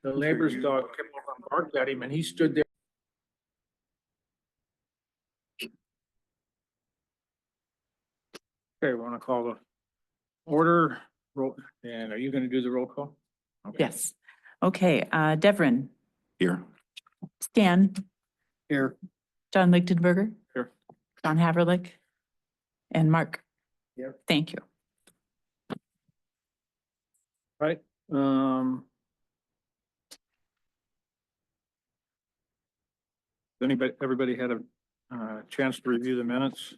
The neighbor's dog came over and barked at him and he stood there. Okay, we want to call the order, and are you going to do the roll call? Okay. Yes. Okay, Devrin, Here. Stan, Here. John Lichtenberger. Here. John Haverlick, and Mark. Here. Thank you. Right, everybody had a chance to review the minutes?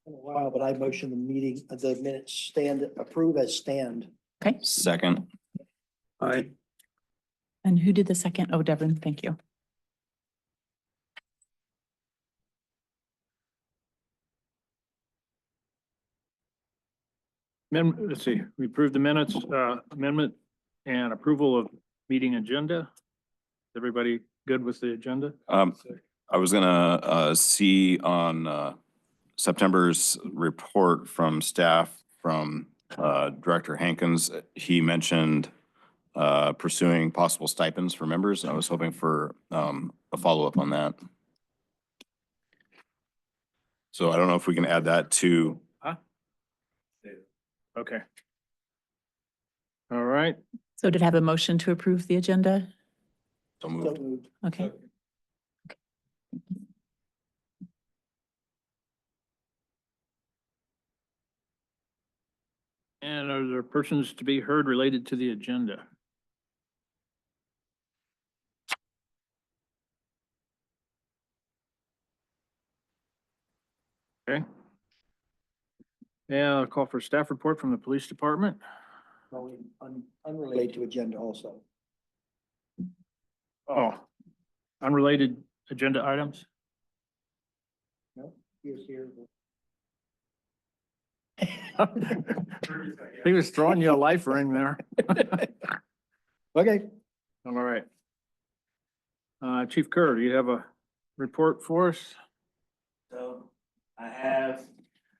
In a while, but I motion the minutes approve as stand. Okay, Second. Aye. and who did the second? Oh, Devrin, thank you. Let's see, we approved the minutes, amendment and approval of meeting agenda. Everybody good with the agenda? I was gonna see on September's report from staff from Director Hankins. He mentioned pursuing possible stipends for members, and I was hoping for a follow-up on that. So I don't know if we can add that to. Okay. All right, So did I have a motion to approve the agenda? So So moved. moved. Okay, and are there persons to be heard related to the agenda? Okay. Yeah, I'll call for staff report from the police department. Unrelated to agenda also. Oh, unrelated agenda items? No, he was here. He was throwing you a life ring there. Okay. All right. Chief Kerr, do you have a report for us? So I have, as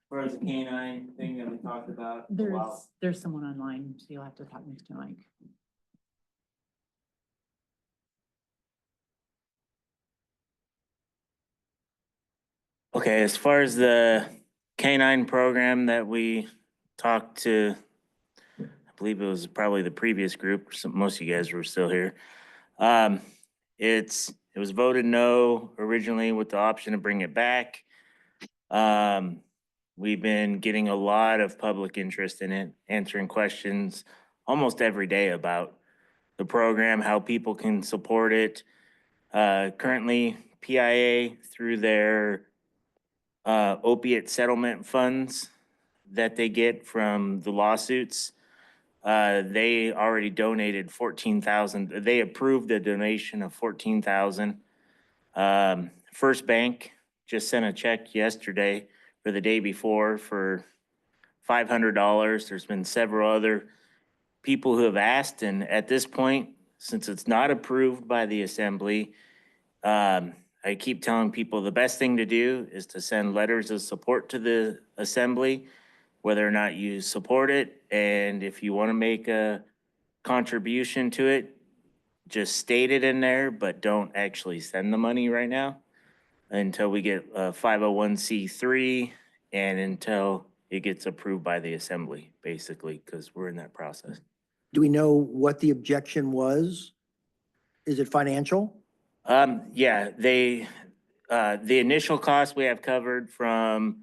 far as the canine thing that we talked about. a while- there's someone online, so you'll have to talk next to Mike. Okay, as far as the canine program that we talked to, I believe it was probably the previous group, so most of you guys were still here. It was voted no originally with the option to bring it back. We've been getting a lot of public interest in it, answering questions almost every day about the program, how people can support it. Currently, PIA, through their opiate settlement funds that they get from the lawsuits, they already donated 14,000. They approved a donation of 14,000. First Bank just sent a check yesterday or the day before for $500. There's been several other people who have asked, and at this point, since it's not approved by the assembly, I keep telling people the best thing to do is to send letters of support to the assembly, whether or not you support it. And if you want to make a contribution to it, just state it in there, but don't actually send the money right now until we get a 501c3 and until it gets approved by the assembly, basically, because we're in that process. Do we know what the objection was? Is it financial? Yeah, the initial cost we have covered from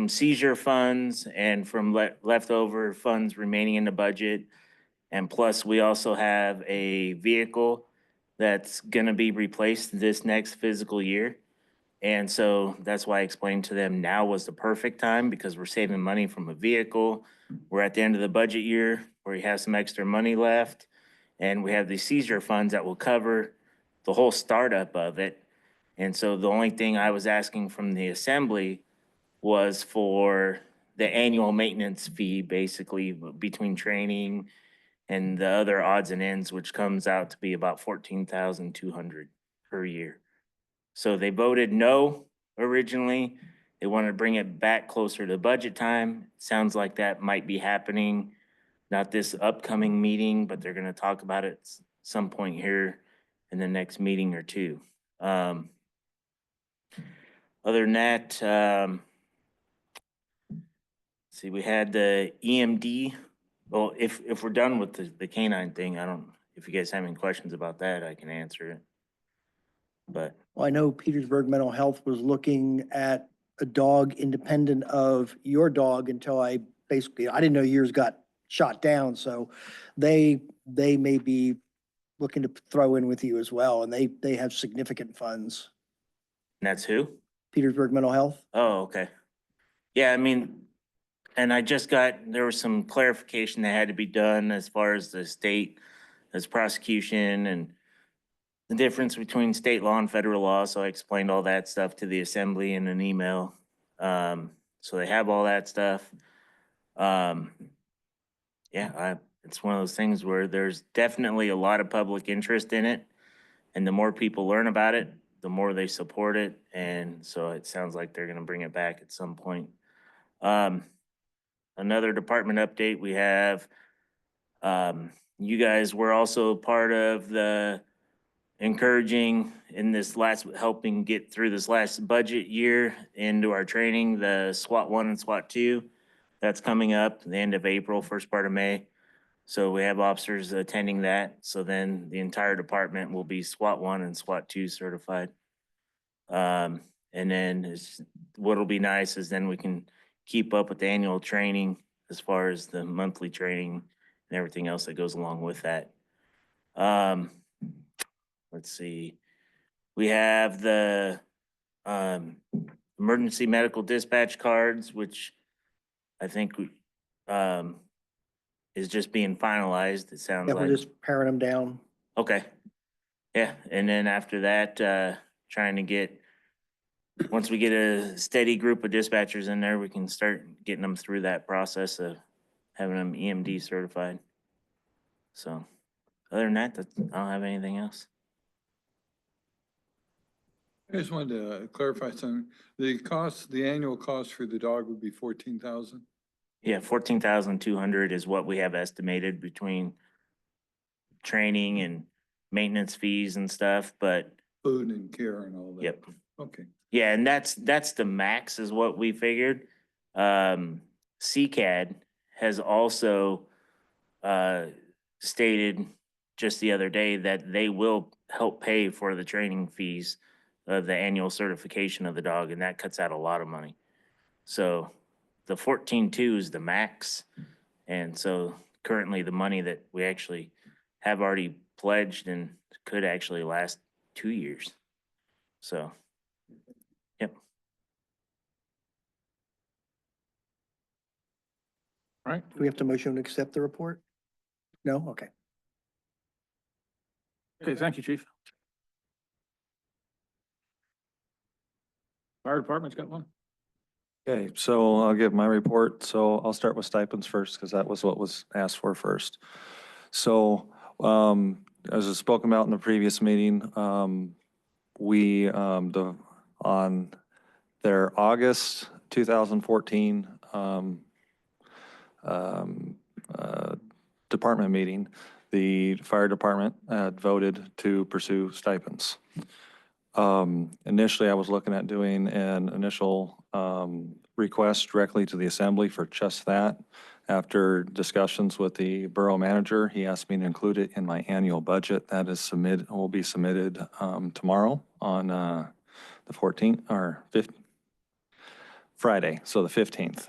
seizure funds and from leftover funds remaining in the budget. And plus, we also have a vehicle that's gonna be replaced this next fiscal year. And so that's why I explained to them now was the perfect time because we're saving money from a vehicle. We're at the end of the budget year where we have some extra money left. And we have the seizure funds that will cover the whole startup of it. And so the only thing I was asking from the assembly was for the annual maintenance fee, basically between training and the other odds and ends, which comes out to be about 14,200 per year. So they voted no originally. They wanted to bring it back closer to budget time. Sounds like that might be happening not this upcoming meeting, but they're gonna talk about it some point here in the next meeting or two. Other than that, see, we had the EMD. Well, if we're done with the canine thing, if you guys have any questions about that, I can answer it. But Well, I know Petersburg Mental Health was looking at a dog independent of your dog until I didn't know yours got shot down, so they may be looking to throw in with you as well, and they have significant funds. that's who? Petersburg Mental Health? Oh, okay. Yeah, I mean, and there was some clarification that had to be done as far as the state, as prosecution and the difference between state law and federal law. So I explained all that stuff to the assembly in an email. So they have all that stuff. It's one of those things where there's definitely a lot of public interest in it. And the more people learn about it, the more they support it. And so it sounds like they're gonna bring it back at some point. Another department update, we have, you guys were also part of the encouraging in this helping get through this last budget year into our training, the SWAT 1 and SWAT 2. That's coming up the end of April, first part of May. So we have officers attending that. So then the entire department will be SWAT 1 and SWAT 2 certified. And then what'll be nice is then we can keep up with the annual training as far as the monthly training and everything else that goes along with that. Let's see. We have the emergency medical dispatch cards, which I think is just being finalized. It sounds Yeah, like. we're just paring them down. Okay. Yeah, and then after that, trying to get, once we get a steady group of dispatchers in there, we can start getting them through that process of having them EMD certified. So, other than that, I don't have anything else. I just wanted to clarify something. The annual cost for the dog would be 14,000? Yeah, 14,200 is what we have estimated between training and maintenance fees and stuff, but Food and care and all that? yep. Okay. Yeah, and that's the max is what we figured. CCAD has also stated just the other day that they will help pay for the training fees of the annual certification of the dog, and that cuts out a lot of money. So the 14.2 is the max. And so currently the money that we actually have already pledged and could actually last 2 years. So, yep. All right, Do we have to motion to accept the report? No? Okay. okay, thank you, chief. Fire department's got one. Okay, so I'll give my report. So I'll start with stipends first because that was what was asked for first. So as was spoken about in the previous meeting, we, on their August 2014 department meeting, the fire department had voted to pursue stipends. Initially, I was looking at doing an initial request directly to the assembly for just that. After discussions with the borough manager, he asked me to include it in my annual budget. That is will be submitted tomorrow on the 14th or 5th, Friday, so the 15th,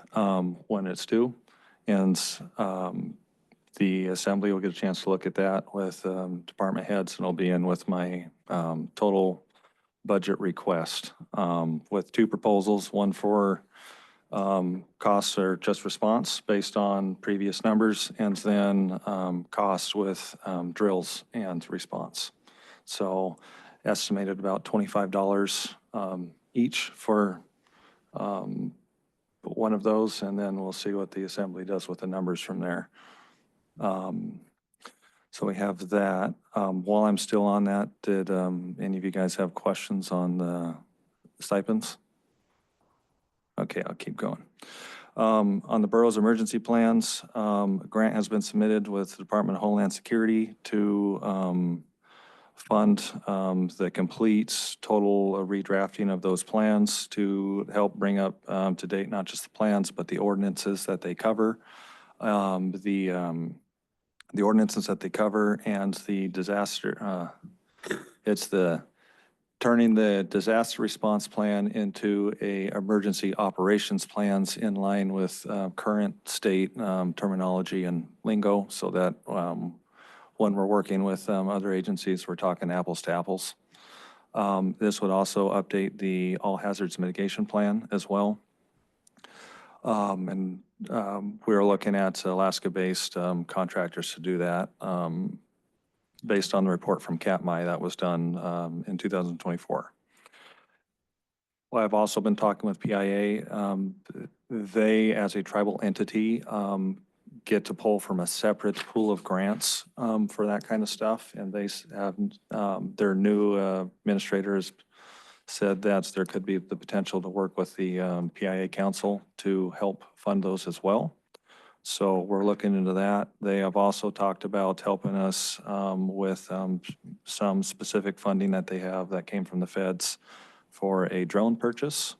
when it's due. And the assembly will get a chance to look at that with department heads, and it'll be in with my total budget request with two proposals, one for costs or just response based on previous numbers, and then costs with drills and response. So estimated about $25 each for one of those, and then we'll see what the assembly does with the numbers from there. So we have that. While I'm still on that, did any of you guys have questions on the stipends? Okay, I'll keep going. On the borough's emergency plans, a grant has been submitted with the Department of Homeland Security to fund the complete total redrafting of those plans to help bring up to date, not just the plans, but the ordinances that they cover. The ordinances that they cover and the disaster, it's the turning the disaster response plan into a emergency operations plans in line with current state terminology and lingo, so that when we're working with other agencies, we're talking apples to apples. This would also update the all hazards mitigation plan as well. We're looking at Alaska-based contractors to do that based on the report from Katmai that was done in 2024. Well, I've also been talking with PIA. They, as a tribal entity, get to pull from a separate pool of grants for that kind of stuff. And they have, their new administrators said that there could be the potential to work with the PIA Council to help fund those as well. So we're looking into that. They have also talked about helping us with some specific funding that they have that came from the feds for a drone purchase.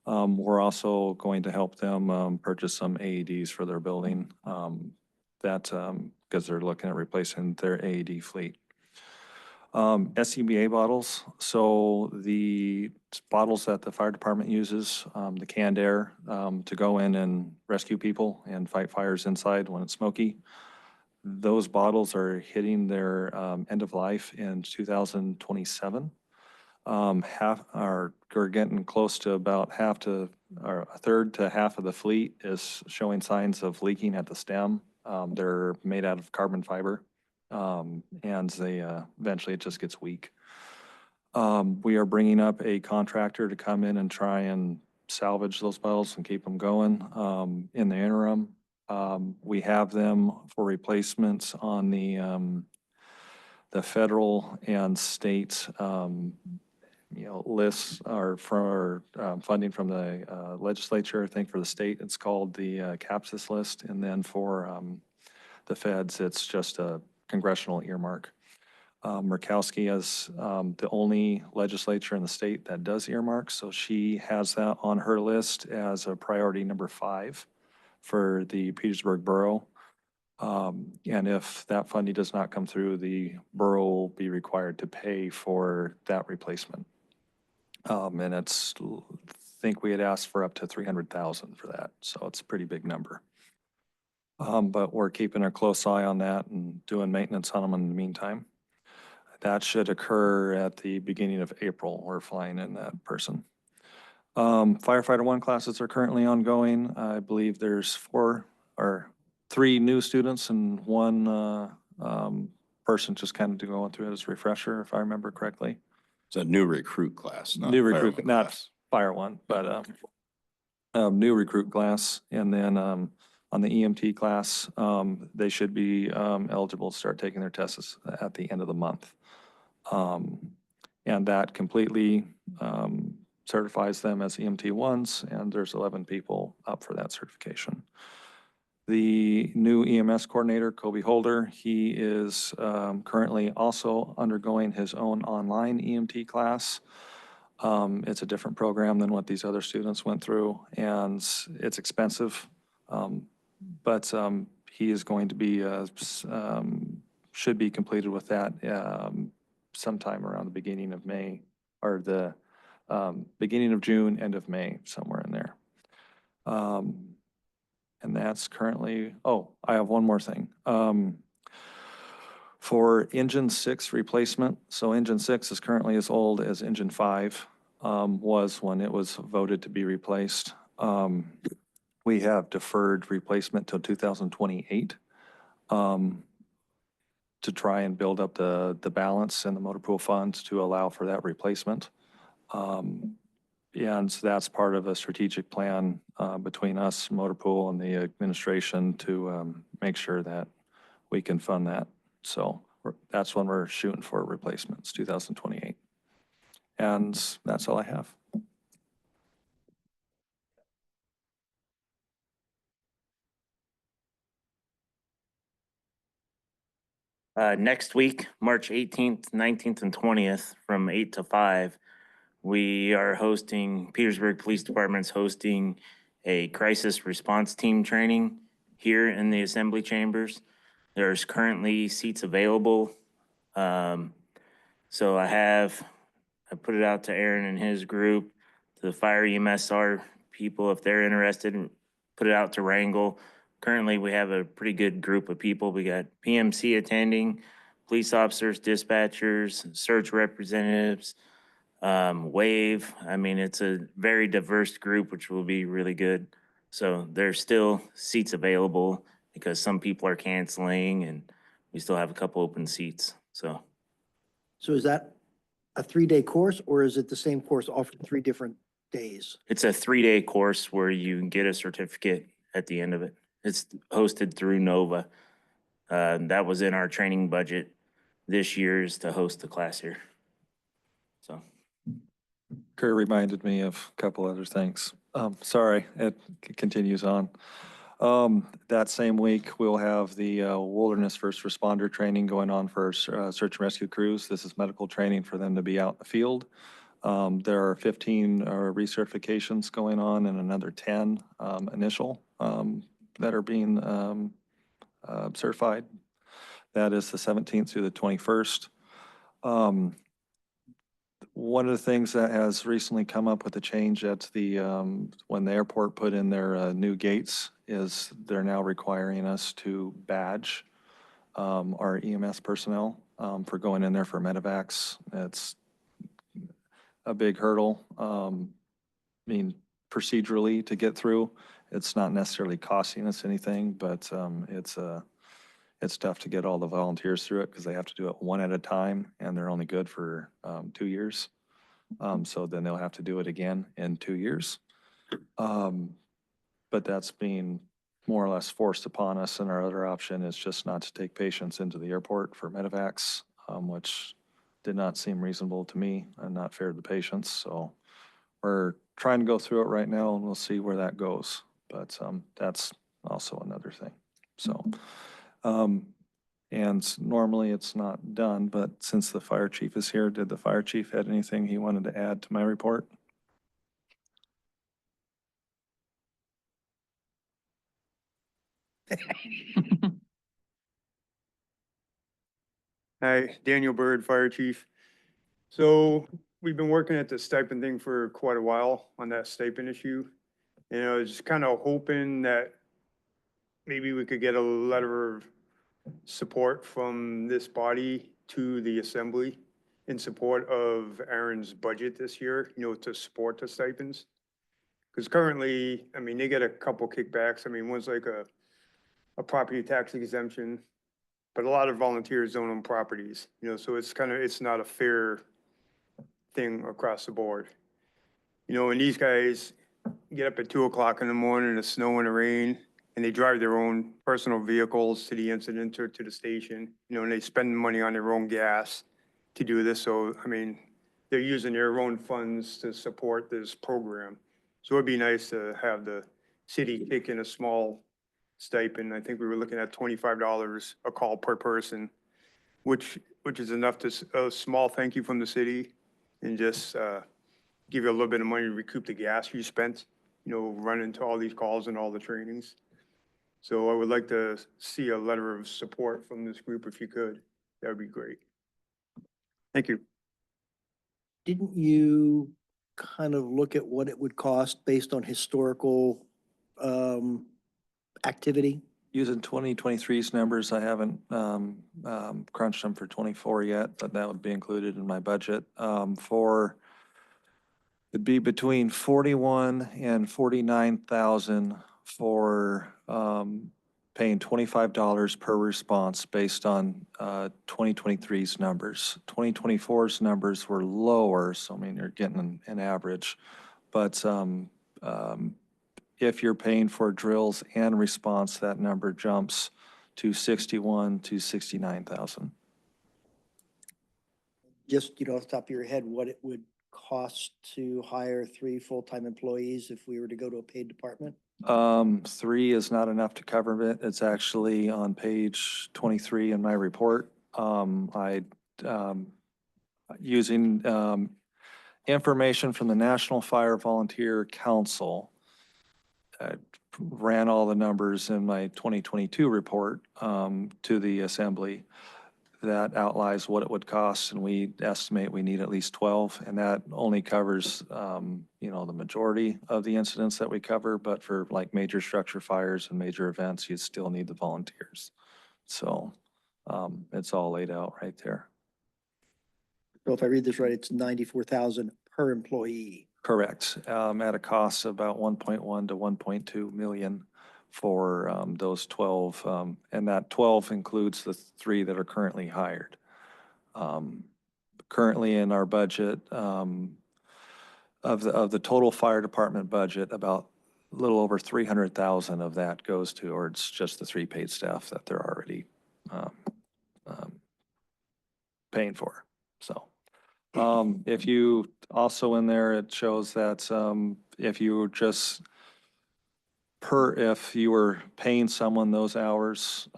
We're also going to help them purchase some AEDs for their building because they're looking at replacing their AED fleet. SCBA bottles. So the bottles that the fire department uses, the canned air to go in and rescue people and fight fires inside when it's smoky. Those bottles are hitting their end of life in 2027. We're getting close to about a third to half of the fleet is showing signs of leaking at the stem. They're made out of carbon fiber. And they eventually it just gets weak. We are bringing up a contractor to come in and try and salvage those bottles and keep them going in the interim. We have them for replacements on the federal and state lists are for funding from the legislature. I think for the state it's called the CAPSIS list, and then for the feds it's just a congressional earmark. Murkowski is the only legislature in the state that does earmarks, so she has that on her list as a priority number 5 for the Petersburg Borough. And if that funding does not come through, the borough will be required to pay for that replacement. And I think we had asked for up to $300,000 for that, so it's a pretty big number. But we're keeping a close eye on that and doing maintenance on them in the meantime. That should occur at the beginning of April. We're flying in that person. Firefighter 1 classes are currently ongoing. I believe there's 3 new students and 1 person just kind of going through it as a refresher, if I remember correctly. It's a new recruit class, not New fire recruit, one not class. Fire 1, but new recruit class. And then on the EMT class, they should be eligible to start taking their tests at the end of the month. And that completely certifies them as EMT 1s, and there's 11 people up for that certification. The new EMS coordinator, Kobe Holder, he is currently also undergoing his own online EMT class. It's a different program than what these other students went through, and it's expensive. But he is going to be, should be completed with that sometime around the beginning of May, or the beginning of June, end of May, somewhere in there. And that's currently, I have one more thing. For engine 6 replacement, so engine 6 is currently as old as engine 5 was when it was voted to be replaced. We have deferred replacement till 2028 to try and build up the balance in the motor pool funds to allow for that replacement. And that's part of a strategic plan between us, motor pool, and the administration to make sure that we can fund that. So that's when we're shooting for replacements, 2028. And that's all I have. Next week, March 18th, 19th, and 20th, from 8 to 5, we are hosting, Petersburg Police Department's hosting a crisis response team training here in the assembly chambers. There's currently seats available. So I put it out to Aaron and his group, to the fire EMSR people, if they're interested, put it out to Wrangle. Currently, we have a pretty good group of people. We got PMC attending, police officers, dispatchers, search representatives, WAVE. I mean, it's a very diverse group, which will be really good. So there's still seats available because some people are canceling and we still have a couple open seats, so. So is that a 3-day course or is it the same course offered 3 different days? It's a 3-day course where you get a certificate at the end of it. It's hosted through Nova. That was in our training budget this year, is to host the class here. So, Kurt reminded me of a couple other things. Sorry, it continues on. That same week, we'll have the wilderness first responder training going on for search and rescue crews. This is medical training for them to be out in the field. There are 15 recertifications going on and another 10 initial that are being certified. That is the 17th through the 21st. One of the things that has recently come up with a change at the, when the airport put in their new gates, is they're now requiring us to badge our EMS personnel for going in there for medevacs. It's a big hurdle. I mean, procedurally to get through, it's not necessarily costing us anything, but it's tough to get all the volunteers through it because they have to do it one at a time and they're only good for 2 years. So then they'll have to do it again in 2 years. But that's being more or less forced upon us, and our other option is just not to take patients into the airport for medevacs, which did not seem reasonable to me and not fair to the patients. So we're trying to go through it right now and we'll see where that goes. But that's also another thing. So, and normally it's not done, but since the fire chief is here, did the fire chief had anything he wanted to add to my report? Hi, Daniel Bird, Fire Chief. So we've been working at the stipend thing for quite a while on that stipend issue. And I was kind of hoping that maybe we could get a letter of support from this body to the assembly in support of Aaron's budget this year, to support the stipends. Because currently, I mean, they get a couple kickbacks. I mean, one's like a property tax exemption, but a lot of volunteers don't own properties, so it's not a fair thing across the board. And these guys get up at 2 o'clock in the morning in the snow and the rain, and they drive their own personal vehicles to the incident or to the station, and they spend money on their own gas to do this. So, I mean, they're using their own funds to support this program. So it'd be nice to have the city kick in a small stipend. I think we were looking at $25 a call per person, which is enough to, a small thank you from the city, and just give you a little bit of money to recoup the gas you spent, running to all these calls and all the trainings. So I would like to see a letter of support from this group if you could. That would be great. Thank you. Didn't you kind of look at what it would cost based on historical activity? Using 2023's numbers, I haven't crunched them for 24 yet, but that would be included in my budget. It'd be between 41 and 49,000 for paying $25 per response based on 2023's numbers. 2024's numbers were lower, so I mean, you're getting an average, but if you're paying for drills and response, that number jumps to 61 to 69,000. Just, off the top of your head, what it would cost to hire 3 full-time employees if we were to go to a paid department? 3 is not enough to cover it. It's actually on page 23 in my report. Using information from the National Fire Volunteer Council, I ran all the numbers in my 2022 report to the assembly that outlines what it would cost, and we estimate we need at least 12, and that only covers, the majority of the incidents that we cover, but for like major structure fires and major events, you still need the volunteers. So it's all laid out right there. So if I read this right, it's 94,000 per employee. Correct, at a cost of about 1.1 to 1.2 million for those 12, and that 12 includes the 3 that are currently hired. Currently in our budget, of the total fire department budget, about a little over 300,000 of that goes towards just the 3 paid staff that they're already paying for. So if you also in there, it shows that if you just if you were paying someone those hours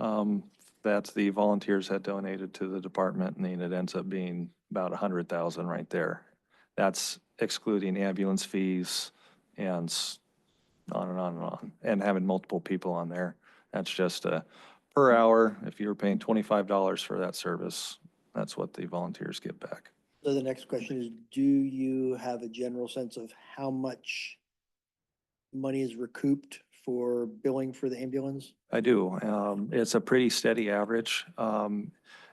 that the volunteers had donated to the department, and then it ends up being about 100,000 right there. That's excluding ambulance fees and on and on and on, and having multiple people on there. That's just a per hour. If you were paying $25 for that service, that's what the volunteers get back. So the next question is, do you have a general sense of how much money is recouped for billing for the ambulance? I do. It's a pretty steady average.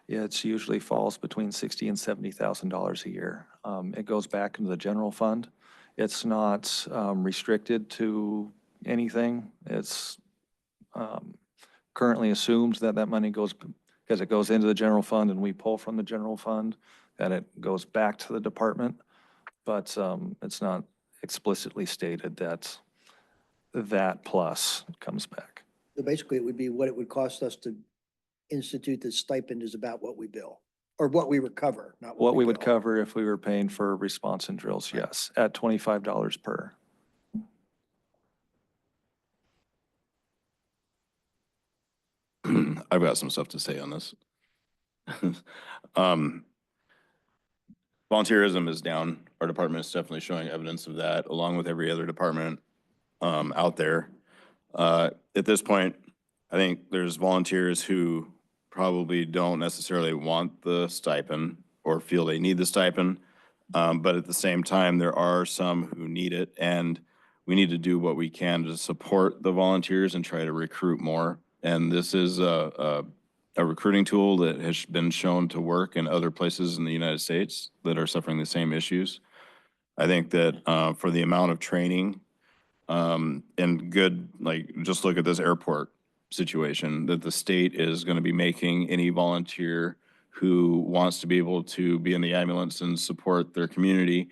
It's usually falls between $60,000 and $70,000 a year. It goes back into the general fund. It's not restricted to anything. It's currently assumed that that money goes, because it goes into the general fund and we pull from the general fund, that it goes back to the department. But it's not explicitly stated that that plus comes back. So basically, it would be what it would cost us to institute this stipend is about what we bill, or what we recover, not What we would bill. cover if we were paying for response and drills, yes, at $25 per. I've got some stuff to say on this. Volunteerism is down. Our department is definitely showing evidence of that, along with every other department out there. At this point, I think there's volunteers who probably don't necessarily want the stipend or feel they need the stipend. But at the same time, there are some who need it, and we need to do what we can to support the volunteers and try to recruit more. And this is a recruiting tool that has been shown to work in other places in the United States that are suffering the same issues. I think that for the amount of training and good, like, just look at this airport situation, that the state is going to be making any volunteer who wants to be able to be in the ambulance and support their community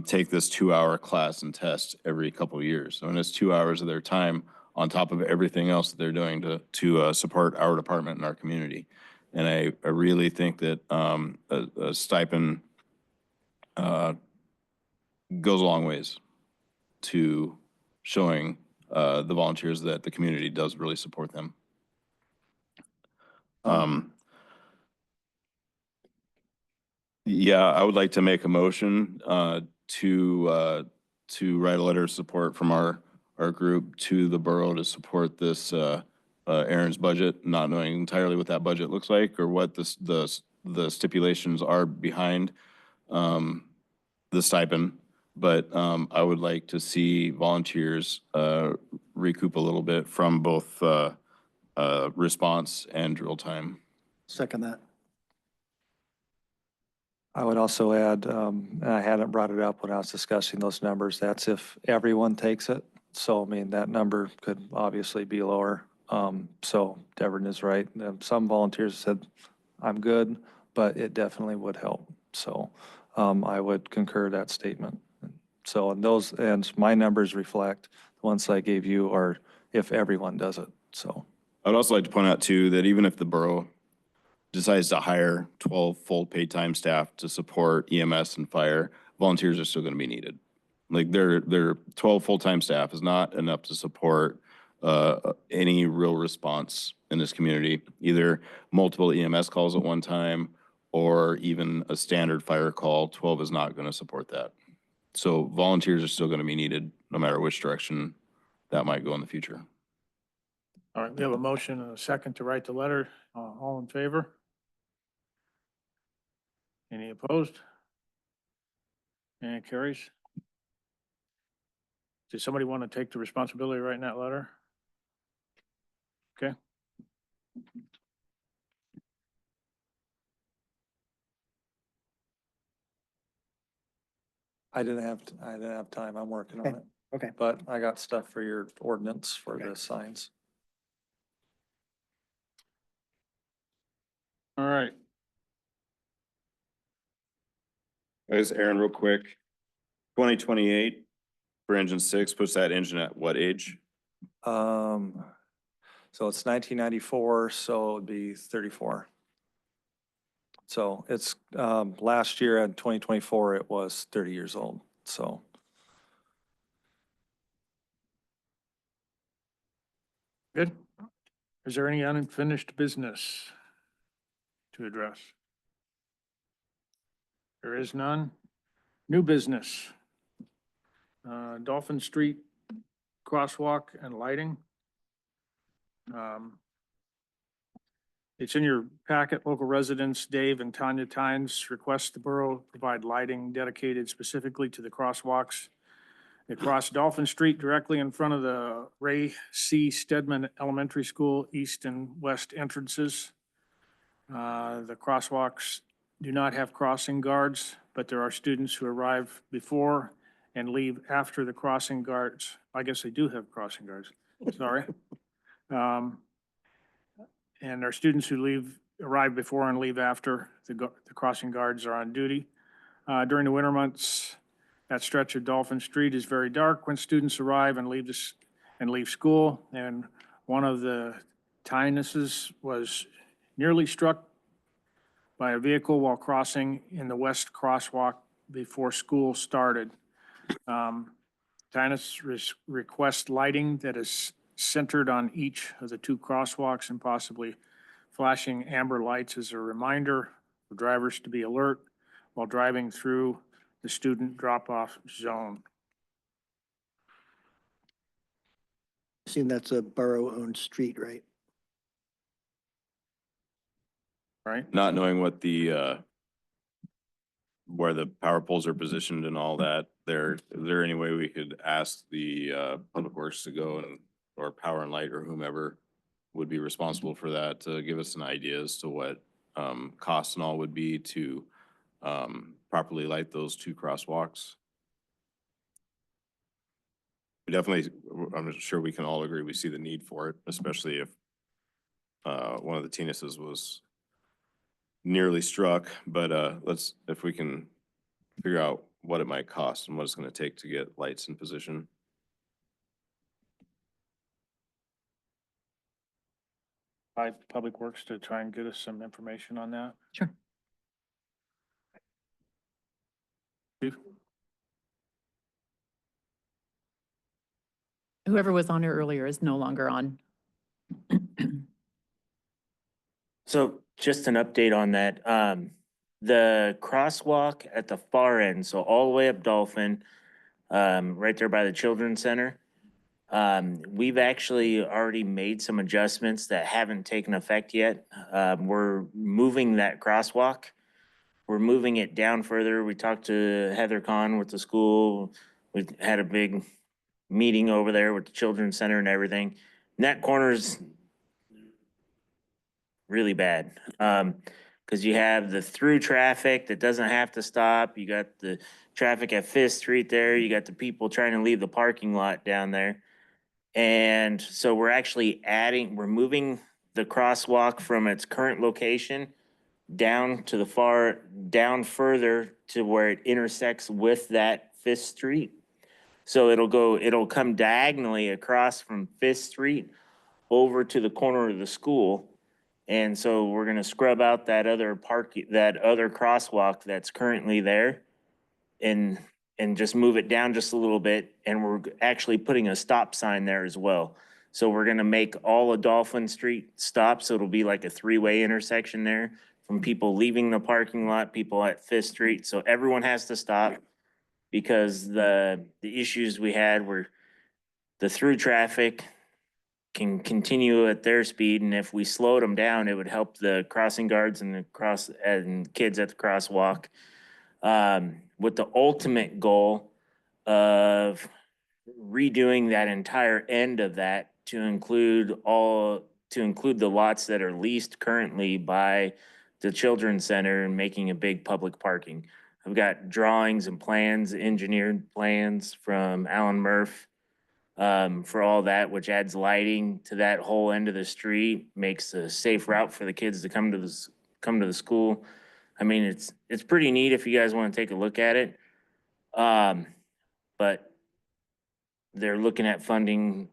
take this 2-hour class and test every couple of years. So, and it's 2 hours of their time on top of everything else that they're doing to support our department and our community. And I really think that a stipend goes a long ways to showing the volunteers that the community does really support them. Yeah, I would like to make a motion to write a letter of support from our group to the borough to support this Aaron's budget, not knowing entirely what that budget looks like or what the stipulations are behind the stipend. But I would like to see volunteers recoup a little bit from both response and drill time. Second that. I would also add, and I hadn't brought it up when I was discussing those numbers, that's if everyone takes it. So, I mean, that number could obviously be lower. So Devin is right. Some volunteers said, I'm good, but it definitely would help. So I would concur that statement. So, and my numbers reflect, the ones I gave you are if everyone does it, so. I'd also like to point out too, that even if the borough decides to hire 12 full paid time staff to support EMS and fire, volunteers are still going to be needed. Like their 12 full-time staff is not enough to support any real response in this community, either multiple EMS calls at one time or even a standard fire call. 12 is not going to support that. So volunteers are still going to be needed no matter which direction that might go in the future. All right, we have a motion and a second to write the letter. All in favor? Any opposed? And it carries. Does somebody want to take the responsibility of writing that letter? Okay. I didn't have time. I'm working on Okay. it. Okay. But I got stuff for your ordinance for Okay. the signs. All right. Guys, Aaron, real quick. 2028 for engine 6 puts that engine at what age? So it's 1994, so it'd be 34. So it's, last year in 2024, it was 30 years old, so. Good. Is there any unfinished business to address? There is none. New business. Dolphin Street crosswalk and lighting. It's in your packet. Local residents Dave and Tanya Tynes request the borough provide lighting dedicated specifically to the crosswalks across Dolphin Street directly in front of the Ray C. Stedman Elementary School, east and west entrances. The crosswalks do not have crossing guards, but there are students who arrive before and leave after the crossing guards. I guess they do have crossing guards, sorry. And there are students who arrive before and leave after the crossing guards are on duty. During the winter months, that stretch of Dolphin Street is very dark when students arrive and leave school. And one of the Tynesses was nearly struck by a vehicle while crossing in the west crosswalk before school started. Tynes requests lighting that is centered on each of the two crosswalks and possibly flashing amber lights as a reminder for drivers to be alert while driving through the student drop-off zone. Assume that's a borough-owned street, right? Right? Not knowing what the, where the power poles are positioned and all that, is there any way we could ask the, Public Works to go and, or Power and Light or whomever would be responsible for that, to give us an idea as to what, cost and all would be to, properly light those two crosswalks? We definitely, I'm sure we can all agree, we see the need for it, especially if, one of the Teenuses was nearly struck, but if we can figure out what it might cost and what it's gonna take to get lights in position. Public Works to try and get us some information on that. Sure. Chief? Whoever was on here earlier is no longer on. So just an update on that. The crosswalk at the far end, so all the way up Dolphin, right there by the Children's Center. We've actually already made some adjustments that haven't taken effect yet. We're moving that crosswalk. We're moving it down further. We talked to Heather Kahn with the school. We had a big meeting over there with the Children's Center and everything. And that corner's really bad. Cause you have the through traffic that doesn't have to stop. You got the traffic at Fifth Street there. You got the people trying to leave the parking lot down there. And so we're actually we're moving the crosswalk from its current location down to down further to where it intersects with that Fifth Street. So it'll come diagonally across from Fifth Street over to the corner of the school. And so we're gonna scrub out that other crosswalk that's currently there and just move it down just a little bit. And we're actually putting a stop sign there as well. So we're gonna make all of Dolphin Street stop, so it'll be like a three-way intersection there from people leaving the parking lot, people at Fifth Street, so everyone has to stop. Because the issues we had were the through traffic can continue at their speed, and if we slowed them down, it would help the crossing guards and and kids at the crosswalk. With the ultimate goal of redoing that entire end of that to include the lots that are leased currently by the children's center and making a big public parking. I've got drawings and plans, engineered plans from Alan Murph for all that, which adds lighting to that whole end of the street, makes a safe route for the kids to come to the school. I mean, it's pretty neat if you guys want to take a look at it. But they're looking at funding,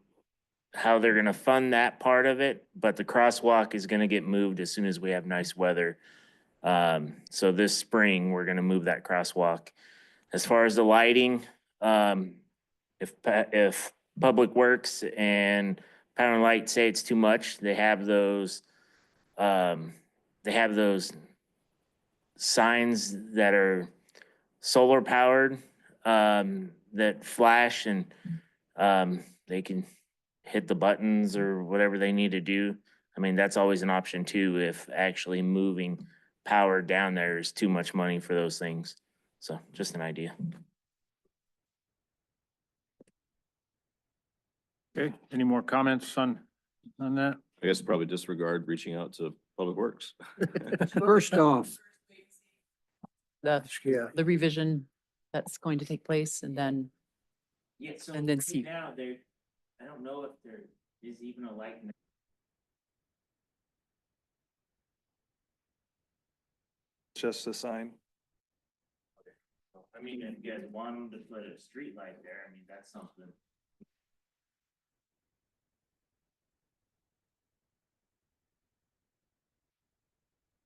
how they're gonna fund that part of it, but the crosswalk is gonna get moved as soon as we have nice weather. So this spring, we're gonna move that crosswalk. As far as the lighting, if Public Works and Power and Light say it's too much, they have those signs that are solar powered, that flash and, they can hit the buttons or whatever they need to do. I mean, that's always an option too, if actually moving power down there is too much money for those things. So just an idea. Okay, any more comments on that? I guess probably disregard reaching out to Public Works. First off, The, Yeah. the revision that's going to take place and then, Yeah, so And then see. now I don't know if there is even a light. Just a sign. I mean, if you guys want them to put a street light there, I mean, that's something.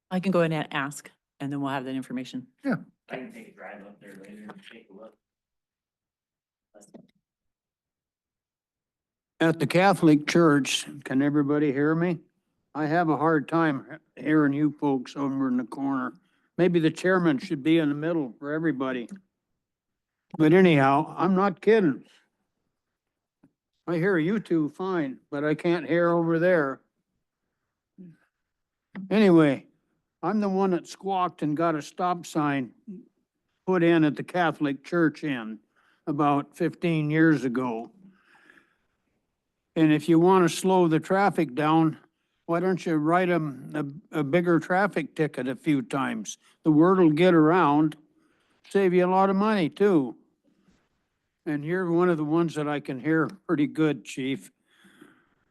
I can go in and ask, and then we'll have that information. I can take a drive up there later and take a look. at the Catholic Church, can everybody hear me? I have a hard time hearing you folks over in the corner. Maybe the chairman should be in the middle for everybody. But anyhow, I'm not kidding. I hear you two fine, but I can't hear over there. Anyway, I'm the one that squawked and got a stop sign put in at the Catholic Church in about 15 years ago. And if you want to slow the traffic down, why don't you write them a bigger traffic ticket a few times? The word will get around, save you a lot of money too. And you're one of the ones that I can hear pretty good, chief.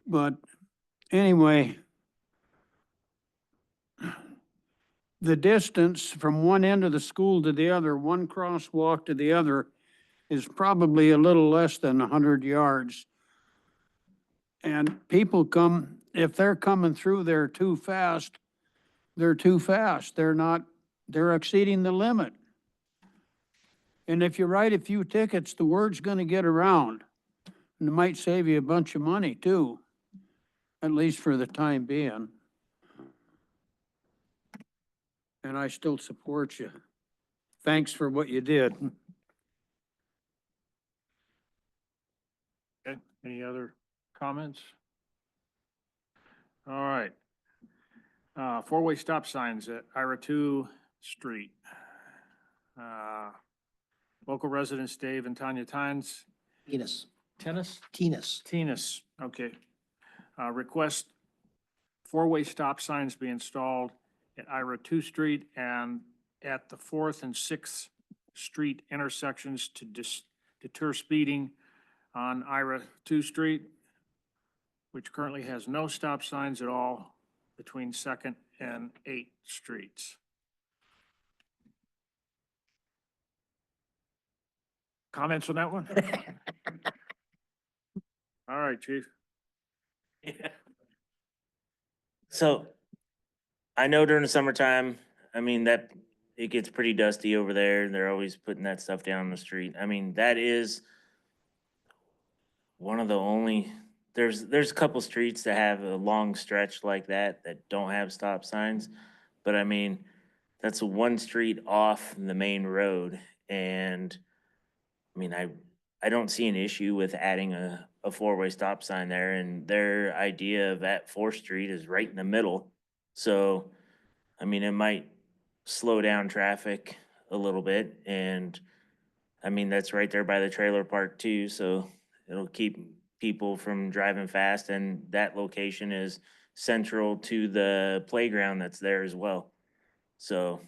But anyway, the distance from one end of the school to the other, one crosswalk to the other, is probably a little less than 100 yards. And people come, if they're coming through there too fast, they're too fast. They're not, they're exceeding the limit. And if you write a few tickets, the word's gonna get around. And it might save you a bunch of money too, at least for the time being. And I still support you. Thanks for what you did. Okay, any other comments? All right. Four-way stop signs at Ira 2 Street. Local residents Dave and Tanya Tynes. Tennis, Tennis, okay. Request four-way stop signs be installed at Ira 2 Street and at the 4th and 6th Street intersections to deter speeding on Ira 2 Street, which currently has no stop signs at all between 2nd and 8th Streets. Comments on that one? All right, chief. So I know during the summertime, I mean, that it gets pretty dusty over there. They're always putting that stuff down the street. I mean, that is one of the only there's a couple streets that have a long stretch like that don't have stop signs. But I mean, that's one street off the main road. And I mean, I don't see an issue with adding a four-way stop sign there. And their idea of at 4th Street is right in the middle. So, I mean, it might slow down traffic a little bit. And I mean, that's right there by the trailer park too. So it'll keep people from driving fast. And that location is central to the playground that's there as well. So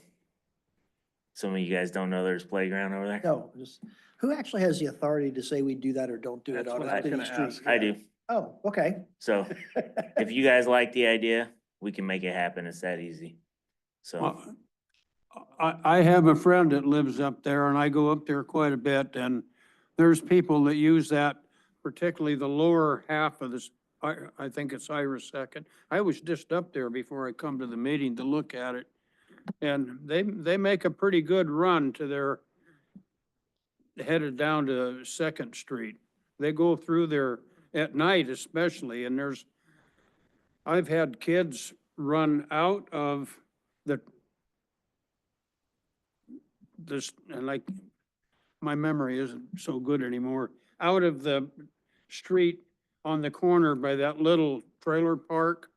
some of you guys don't know there's playground over there? No, just, who actually has the authority to say we do that or don't do it That's on what a I was city gonna street? ask. I do. Oh, okay. So if you guys like the idea, we can make it happen. It's that easy. So, Well, I have a friend that lives up there and I go up there quite a bit and there's people that use that, particularly the lower half of this, I think it's Iris Second. I was just up there before I come to the meeting to look at it. And they make a pretty good run to their, headed down to Second Street. They go through there at night especially, and I've had kids run out of this, and like, my memory isn't so good anymore, out of the street on the corner by that little trailer park.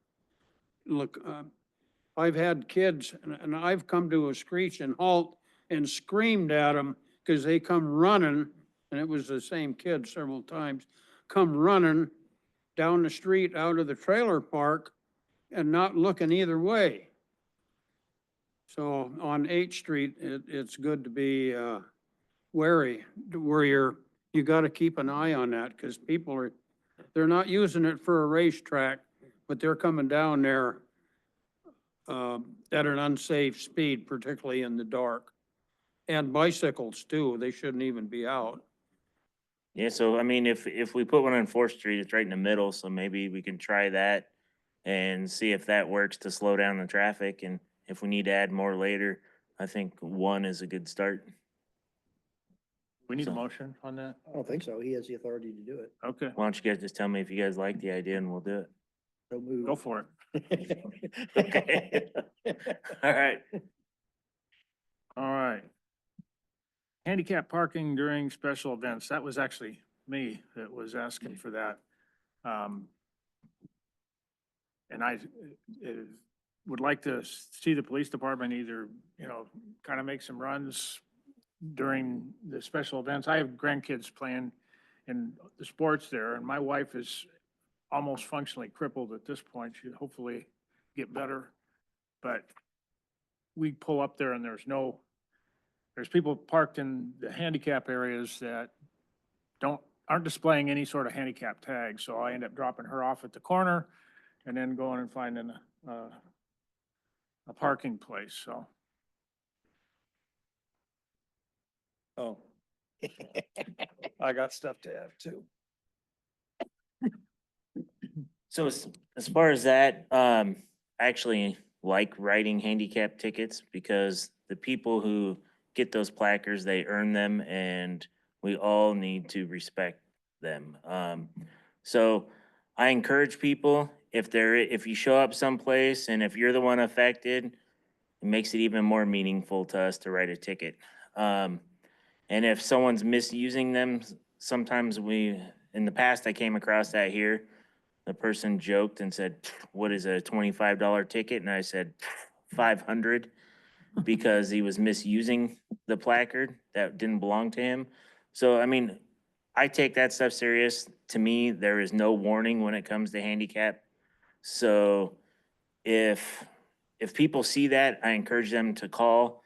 Look, I've had kids, and I've come to a screech and halt and screamed at them because they come running, and it was the same kid several times, come running down the street out of the trailer park and not looking either way. So on 8th Street, it's good to be wary, where you gotta keep an eye on that, because they're not using it for a racetrack, but they're coming down there at an unsafe speed, particularly in the dark. And bicycles too, they shouldn't even be out. yeah, so I mean, if we put one on 4th Street, it's right in the middle, so maybe we can try that and see if that works to slow down the traffic. And if we need to add more later, I think 1 is a good start. We need a So- motion on that? I don't think so. He has the authority to do it. Okay, Why don't you guys just tell me if you guys like the idea and we'll do it? So move. go for it. Okay. All right. All right. Handicap parking during special events. That was actually me that was asking for that. And I would like to see the police department either, kind of make some runs during the special events. I have grandkids playing in the sports there, and my wife is almost functionally crippled at this point. She'll hopefully get better. But we pull up there and there's people parked in the handicap areas that aren't displaying any sort of handicap tag. So I end up dropping her off at the corner and then going and finding a parking place, so. Oh. I got stuff to add too. So as far as that, I actually like writing handicap tickets because the people who get those placards, they earn them and we all need to respect them. So I encourage people, if you show up someplace and if you're the one affected, it makes it even more meaningful to us to write a ticket. And if someone's misusing them, sometimes in the past, I came across that here. The person joked and said, "What is a $25 ticket?" And I said, $500, because he was misusing the placard that didn't belong to him. So, I mean, I take that stuff serious. To me, there is no warning when it comes to handicap. So if people see that, I encourage them to call.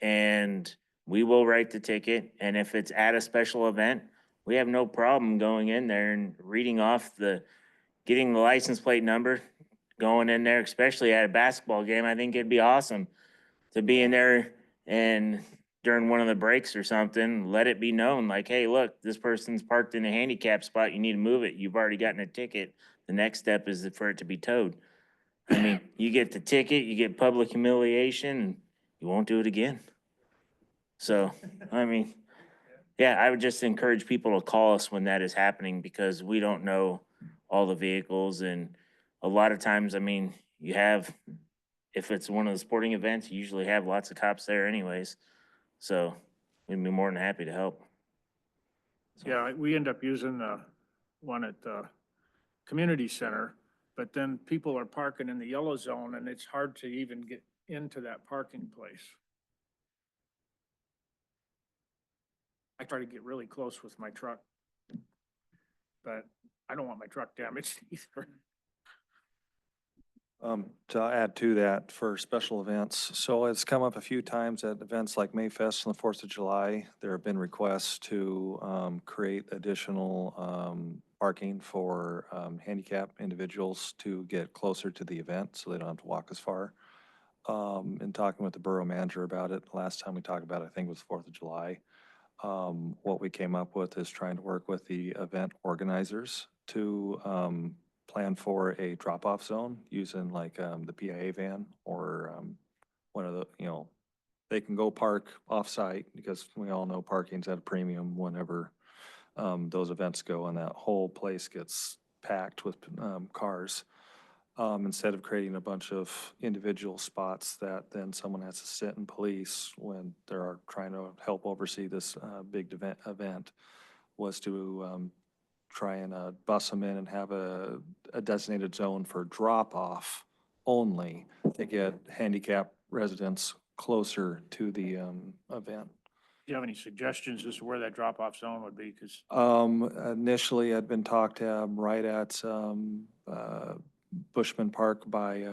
And we will write the ticket. And if it's at a special event, we have no problem going in there and reading off getting the license plate number, going in there, especially at a basketball game. I think it'd be awesome to be in there and during one of the breaks or something, let it be known like, hey, look, this person's parked in a handicap spot. You need to move it. You've already gotten a ticket. The next step is for it to be towed. I mean, you get the ticket, you get public humiliation, and you won't do it again. So, I mean, Yeah, I would just encourage people to call us when that is happening because we don't know all the vehicles and a lot of times, I mean, you have, if it's one of the sporting events, you usually have lots of cops there anyways. So we'd be more than happy to help. Yeah, we end up using the one at the community center, but then people are parking in the yellow zone and it's hard to even get into that parking place. I try to get really close with my truck, but I don't want my truck damaged either. To add to that for special events, so it's come up a few times at events like Mayfest and the 4th of July. There have been requests to create additional parking for handicapped individuals to get closer to the event so they don't have to walk as far. In talking with the borough manager about it, last time we talked about it, I think it was 4th of July. What we came up with is trying to work with the event organizers to plan for a drop-off zone using like the PIA van or one of the, they can go park off-site because we all know parking's at a premium whenever those events go and that whole place gets packed with cars. Instead of creating a bunch of individual spots that then someone has to sit in police when they're trying to help oversee this big event, was to try and bus them in and have a designated zone for drop-off only to get handicapped residents closer to the event. Do you have any suggestions as to where that drop-off zone would be? Because Initially, I'd been talked to right at Bushman Park by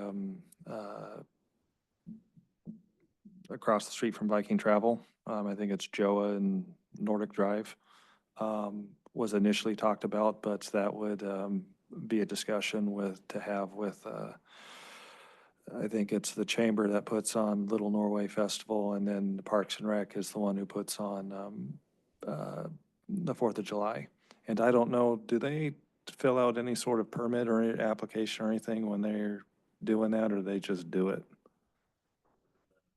across the street from Viking Travel. I think it's Joa and Nordic Drive. Was initially talked about, but that would be a discussion to have with I think it's the chamber that puts on Little Norway Festival, and then the Parks and Rec is the one who puts on the 4th of July. And I don't know, do they fill out any sort of permit or any application or anything when they're doing that, or they just do it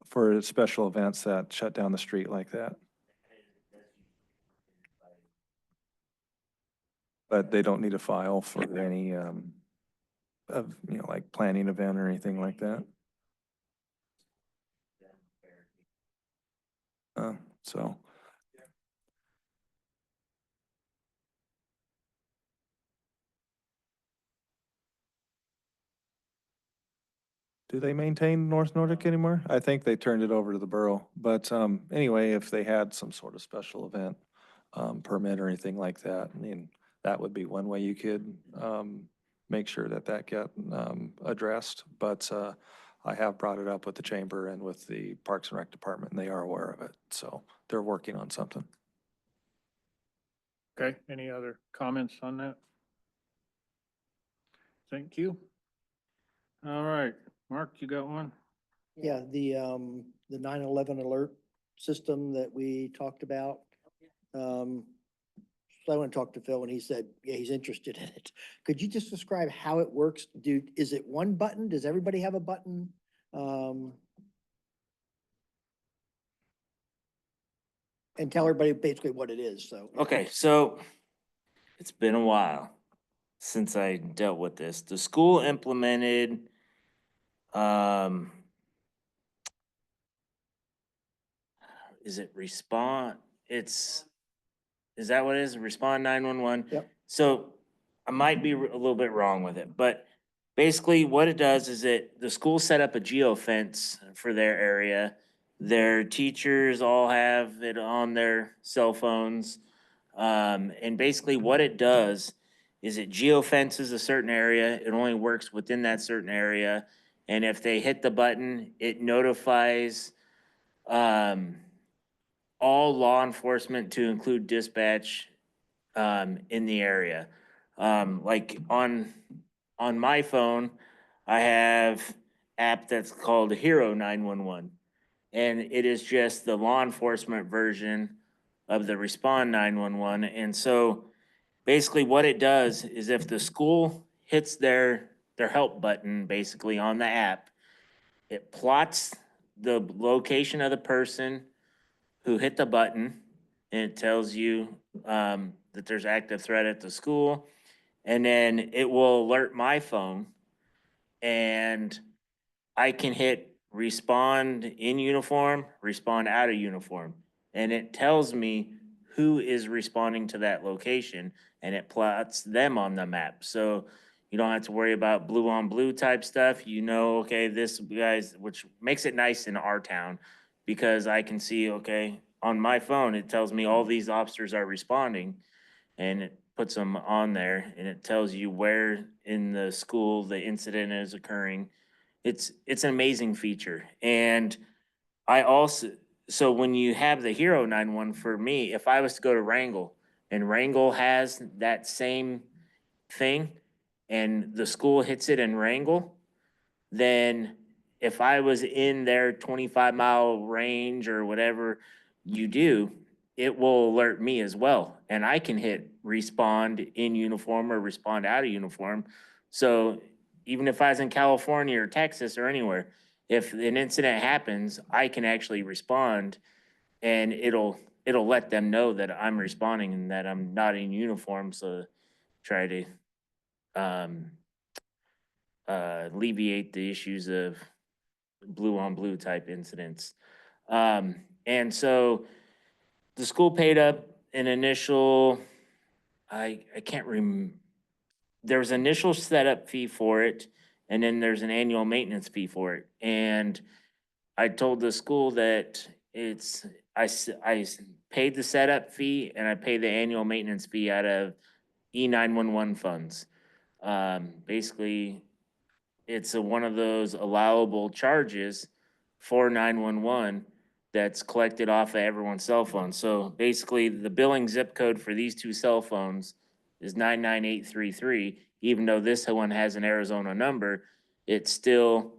for special events that shut down the street like that? But they don't need a file for any like planning event or anything like that. So. Do they maintain North Nordic anymore? I think they turned it over to the borough. But anyway, if they had some sort of special event permit or anything like that, I mean, that would be one way you could make sure that that get addressed. But I have brought it up with the chamber and with the Parks and Rec department, and they are aware of it. So they're working on something. okay, any other comments on that? Thank you. All right, Mark, you got one? Yeah, the 9/11 alert system that we talked about. So I went and talked to Phil and he said, yeah, he's interested in it. Could you just describe how it works? Is it one button? Does everybody have a button? And tell everybody basically what it is, so. Okay, so it's been a while since I dealt with this. The school implemented, is it Respond? Is that what it is? Respond 911? Yep. So I might be a little bit wrong with it, but basically what it does is the school set up a geofence for their area. Their teachers all have it on their cell phones. And basically what it does is it geofences a certain area. It only works within that certain area. And if they hit the button, it notifies all law enforcement to include dispatch in the area. Like on my phone, I have app that's called Hero 911. And it is just the law enforcement version of the Respond 911. And so basically what it does is if the school hits their help button basically on the app, it plots the location of the person who hit the button and it tells you, that there's active threat at the school. And then it will alert my phone, and I can hit respond in uniform, respond out of uniform. And it tells me who is responding to that location, and it plots them on the map. So you don't have to worry about blue on blue type stuff. You know, okay, this guy's, which makes it nice in our town because I can see, okay, on my phone, it tells me all these officers are responding, and it puts them on there, and it tells you where in the school the incident is occurring. It's an amazing feature. And I also, so when you have the Hero 911, for me, if I was to go to Wrangell and Wrangell has that same thing and the school hits it in Wrangell, then if I was in their 25-mile range or whatever you do, it will alert me as well. And I can hit respond in uniform or respond out of uniform. So even if I was in California or Texas or anywhere, if an incident happens, I can actually respond, and it'll let them know that I'm responding and that I'm not in uniform. So try to um, alleviate the issues of blue on blue type incidents. And so the school paid up an initial, I can't there was initial setup fee for it, and then there's an annual maintenance fee for it. And I told the school that I paid the setup fee and I paid the annual maintenance fee out of E911 funds. Basically, it's one of those allowable charges for 911 that's collected off of everyone's cell phone. So basically, the billing zip code for these two cell phones is 99833. Even though this one has an Arizona number, it's still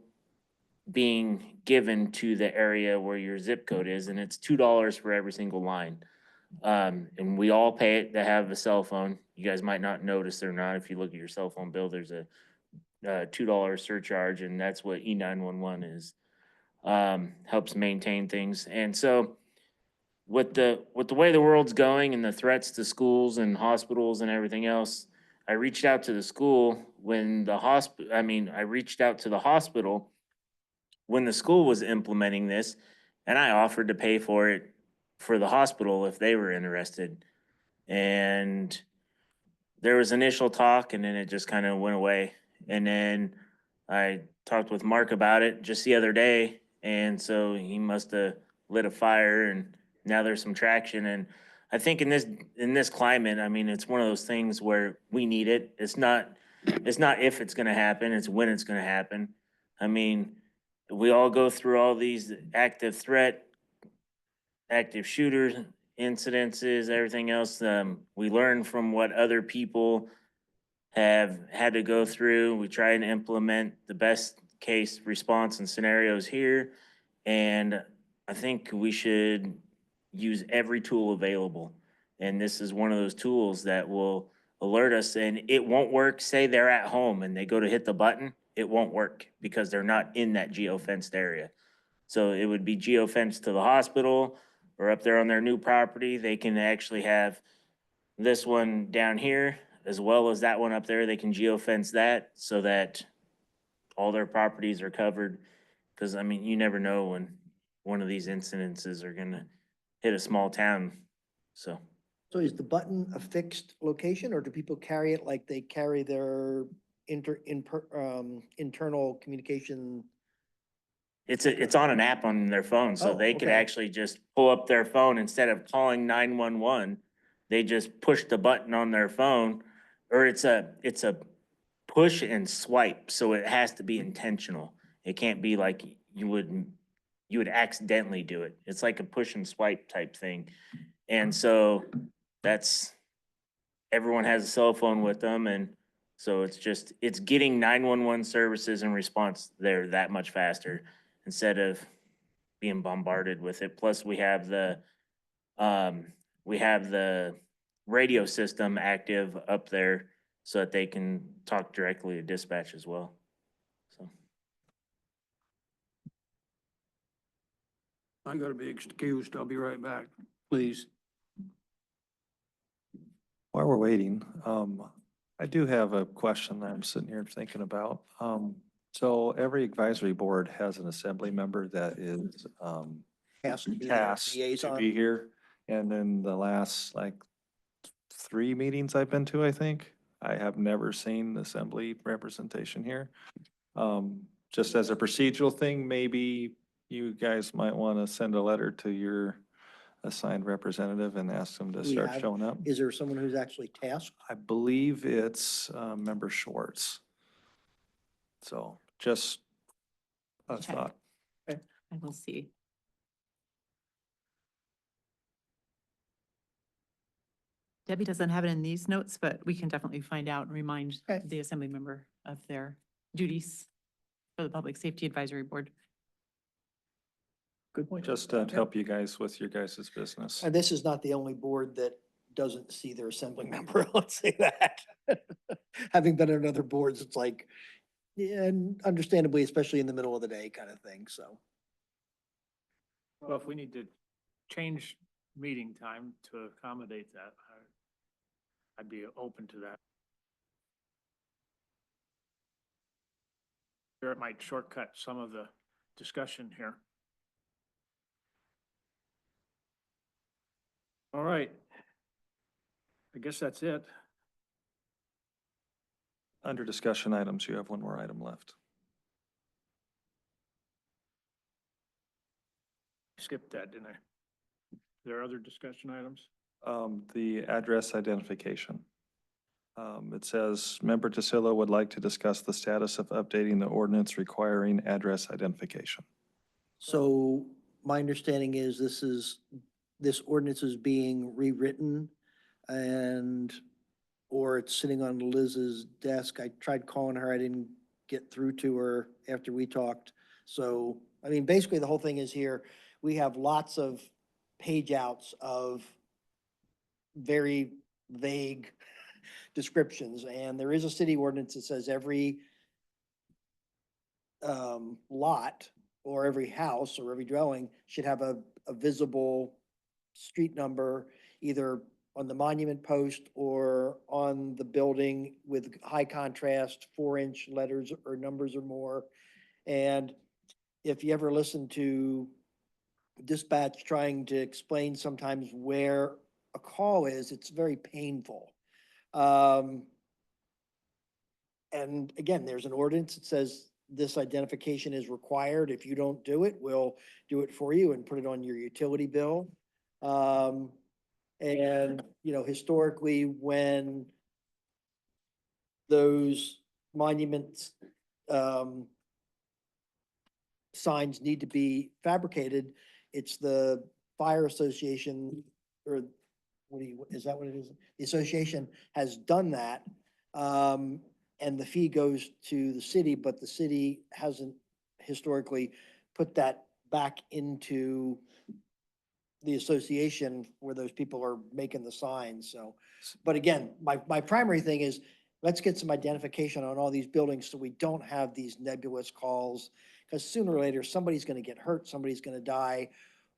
being given to the area where your zip code is, and it's $2 for every single line. And we all pay it to have a cell phone. You guys might not notice it or not. If you look at your cell phone bill, there's a $2 surcharge, and that's what E911 is. Helps maintain things. And so with the way the world's going and the threats to schools and hospitals and everything else, I reached out to the school when I reached out to the hospital when the school was implementing this, and I offered to pay for it for the hospital if they were interested. And there was initial talk, and then it just kind of went away. And then I talked with Mark about it just the other day, and so he must have lit a fire, and now there's some traction. And I think in this climate, I mean, it's one of those things where we need it. It's not if it's gonna happen, it's when it's gonna happen. I mean, we all go through all these active threat, active shooters, incidences, everything else. We learn from what other people have had to go through. We try and implement the best case response and scenarios here. And I think we should use every tool available. And this is one of those tools that will alert us, and it won't work. Say they're at home and they go to hit the button, it won't work because they're not in that geo-fenced area. So it would be geo-fenced to the hospital or up there on their new property. They can actually have this one down here as well as that one up there. They can geo-fence that so that all their properties are covered. Because, I mean, you never know when one of these incidences are gonna hit a small town, so. So is the button a fixed location, or do people carry it like they carry their internal communication? It's on an app on their phone, so Oh, they could okay. actually just pull up their phone instead of calling 911. They just push the button on their phone, or it's a push and swipe, so it has to be intentional. It can't be like you would accidentally do it. It's like a push and swipe type thing. And so that's, everyone has a cell phone with them, and so it's getting 911 services and response there that much faster instead of being bombarded with it. Plus we have the radio system active up there so that they can talk directly to dispatch as well. So. I'm gonna be excused. I'll be right back, please. While we're waiting, I do have a question that I'm sitting here thinking about. So every advisory board has an assembly member that is, Has to be the tasked to liaison. be here. And then the last like 3 meetings I've been to, I think, I have never seen assembly representation here. Just as a procedural thing, maybe you guys might want to send a letter to your assigned representative and ask them to We start have- showing up. Is there someone who's actually tasked? I believe it's Member Schwartz. So just a Check. thought. I will see. Debbie doesn't have it in these notes, but we can definitely find out and remind Okay. the assembly member of their duties for the Public Safety Advisory Board. Good point. Just to help you guys with your guys' business. And this is not the only board that doesn't see their assembly member, let's say that. Having been on other boards, it's like, yeah, and understandably, especially in the middle of the day kind of thing, so. Well, if we need to change meeting time to accommodate that, I'd be open to that. Sure, it might shortcut some of the discussion here. All right. I guess that's it. Under discussion items, you have one more item left. Skipped that, didn't I? There are other discussion items? The address identification. It says, Member Tassilo would like to discuss the status of updating the ordinance requiring address identification. So my understanding is this ordinance is being rewritten and, or it's sitting on Liz's desk. I tried calling her, I didn't get through to her after we talked. So, I mean, basically the whole thing is here, we have lots of page outs of very vague descriptions, and there is a city ordinance that says every lot or every house or every dwelling should have a visible street number, either on the monument post or on the building with high contrast, 4-inch letters or numbers or more. And if you ever listen to dispatch trying to explain sometimes where a call is, it's very painful. And again, there's an ordinance that says this identification is required. If you don't do it, we'll do it for you and put it on your utility bill. And, you know, historically, when those monuments, signs need to be fabricated, it's the fire association, or is that what it is? The association has done that. And the fee goes to the city, but the city hasn't historically put that back into the association where those people are making the signs, so. But again, my primary thing is, let's get some identification on all these buildings so we don't have these nebulous calls. Because sooner or later, somebody's gonna get hurt, somebody's gonna die,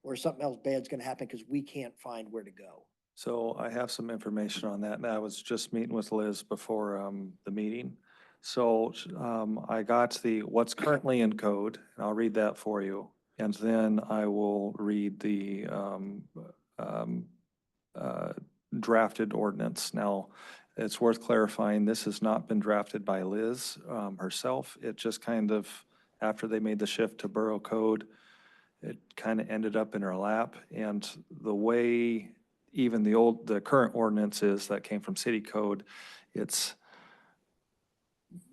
or something else bad's gonna happen because we can't find where to go. So I have some information on that, and I was just meeting with Liz before the meeting. So I got what's currently in code, and I'll read that for you. And then I will read the drafted ordinance. Now, it's worth clarifying, this has not been drafted by Liz herself. It just kind of, after they made the shift to Borough Code, it kind of ended up in her lap. And the way even the current ordinance is that came from City Code, it's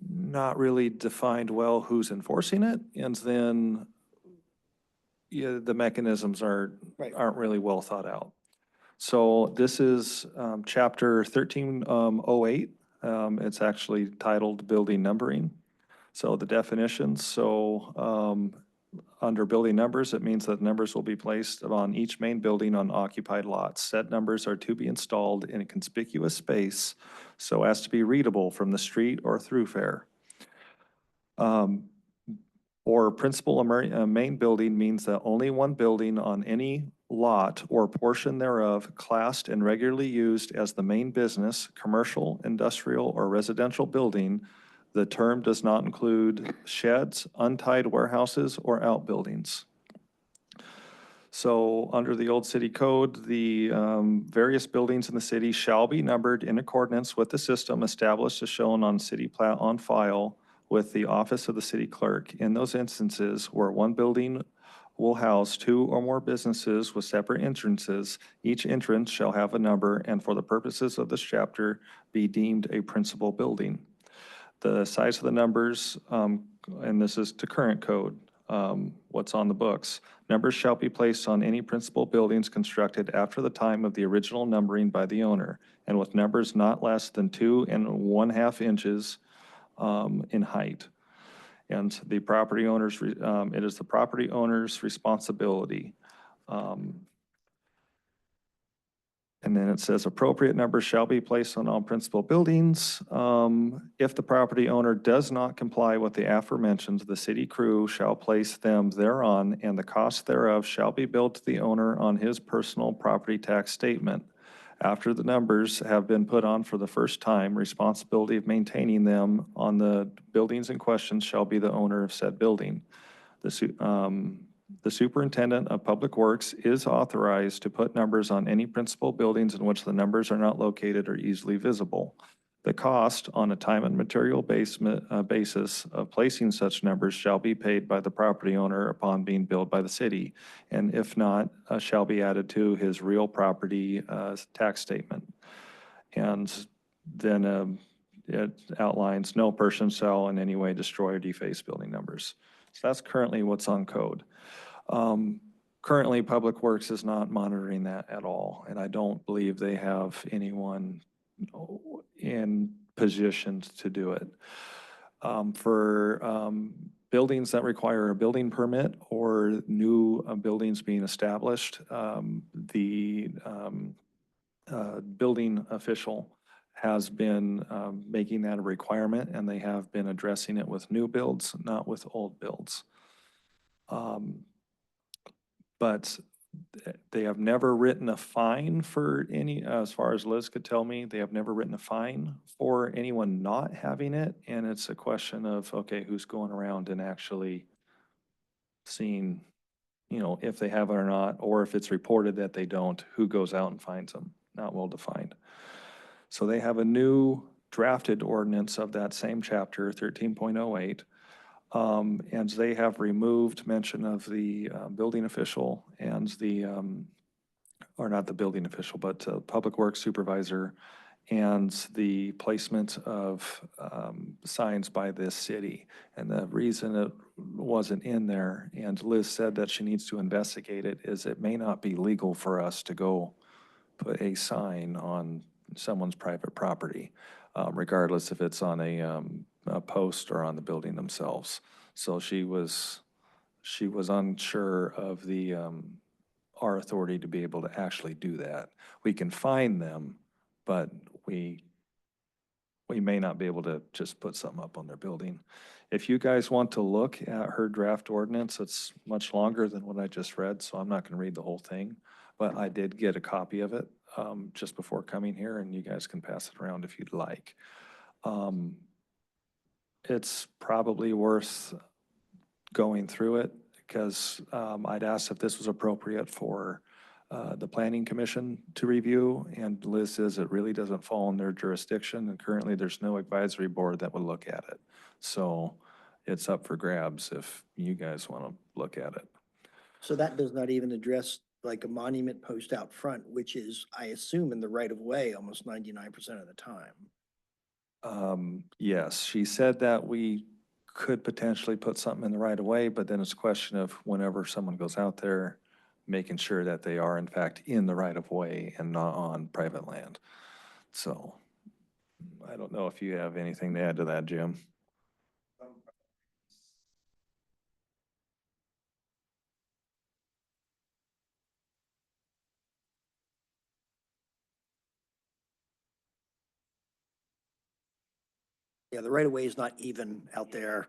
not really defined well who's enforcing it. And then the mechanisms Right. aren't really well thought out. So this is chapter 1308. It's actually titled Building Numbering. So the definitions, under building numbers, it means that numbers will be placed on each main building on occupied lots. Said numbers are to be installed in a conspicuous space so as to be readable from the street or thoroughfare. Or principal main building means that only one building on any lot or portion thereof classed and regularly used as the main business, commercial, industrial, or residential building, the term does not include sheds, untied warehouses, or outbuildings. So under the old city code, the various buildings in the city shall be numbered in accordance with the system established as shown on city plat on file with the office of the city clerk. In those instances where one building will house two or more businesses with separate entrances, each entrance shall have a number and for the purposes of this chapter be deemed a principal building. The size of the numbers, and this is to current code, what's on the books. Numbers shall be placed on any principal buildings constructed after the time of the original numbering by the owner, and with numbers not less than 2 1/2 inches in height. And the property owners, it is the property owner's responsibility. And then it says appropriate numbers shall be placed on all principal buildings. If the property owner does not comply with the aforementioned, the city crew shall place them thereon, and the cost thereof shall be billed to the owner on his personal property tax statement. After the numbers have been put on for the first time, responsibility of maintaining them on the buildings in question shall be the owner of said building. The superintendent of public works is authorized to put numbers on any principal buildings in which the numbers are not located or easily visible. The cost on a time and material basis of placing such numbers shall be paid by the property owner upon being billed by the city, and if not, shall be added to his real property tax statement. And then it outlines no person shall in any way destroy or deface building numbers. So that's currently what's on code. Currently, Public Works is not monitoring that at all, and I don't believe they have anyone in position to do it. For buildings that require a building permit or new buildings being established, the building official has been making that a requirement, and they have been addressing it with new builds, not with old builds. But they have never written a fine for any, as far as Liz could tell me, they have never written a fine for anyone not having it. And it's a question of, okay, who's going around and actually seeing, you know, if they have it or not, or if it's reported that they don't, who goes out and finds them? Not well defined. So they have a new drafted ordinance of that same chapter, 13.08. And they have removed mention of the building official and the, or not the building official, but public works supervisor and the placement of signs by this city. And the reason it wasn't in there, and Liz said that she needs to investigate it, is it may not be legal for us to go put a sign on someone's private property, regardless if it's on a post or on the building themselves. So she was unsure of the our authority to be able to actually do that. We can fine them, but we may not be able to just put something up on their building. If you guys want to look at her draft ordinance, it's much longer than what I just read, so I'm not going to read the whole thing, but I did get a copy of it just before coming here, and you guys can pass it around if you'd like. It's probably worth going through it because I'd asked if this was appropriate for the Planning Commission to review, and Liz says it really doesn't fall in their jurisdiction, and currently there's no advisory board that would look at it. So it's up for grabs if you guys want to look at it. So that does not even address like a monument post out front, which is, I assume, in the right of way almost 99% of the time. Yes, she said that we could potentially put something in the right of way, but then it's a question of whenever someone goes out there, making sure that they are in fact in the right of way and not on private land. So I don't know if you have anything to add to that, Jim. Yeah, the right of way is not even out there.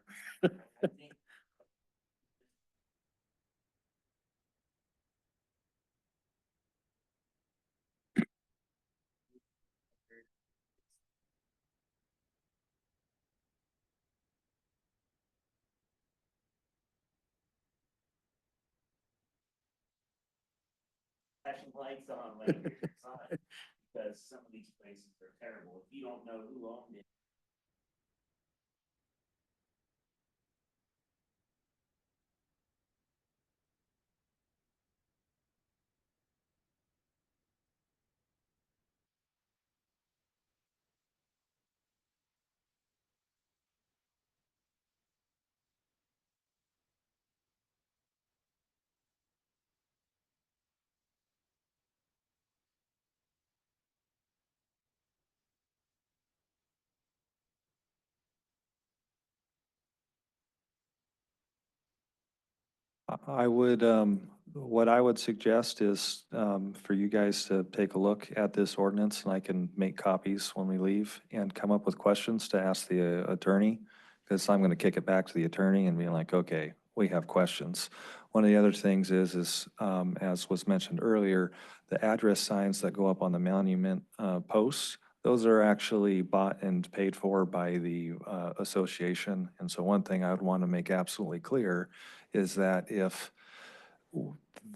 flashing lights on when you're inside, because some of these places are terrible. If you don't know who owned it. What I would suggest is, for you guys to take a look at this ordinance, and I can make copies when we leave and come up with questions to ask the attorney, because I'm going to kick it back to the attorney and be like, okay, we have questions. One of the other things is, as was mentioned earlier, the address signs that go up on the monument, posts, those are actually bought and paid for by the, association. And so one thing I would want to make absolutely clear is that if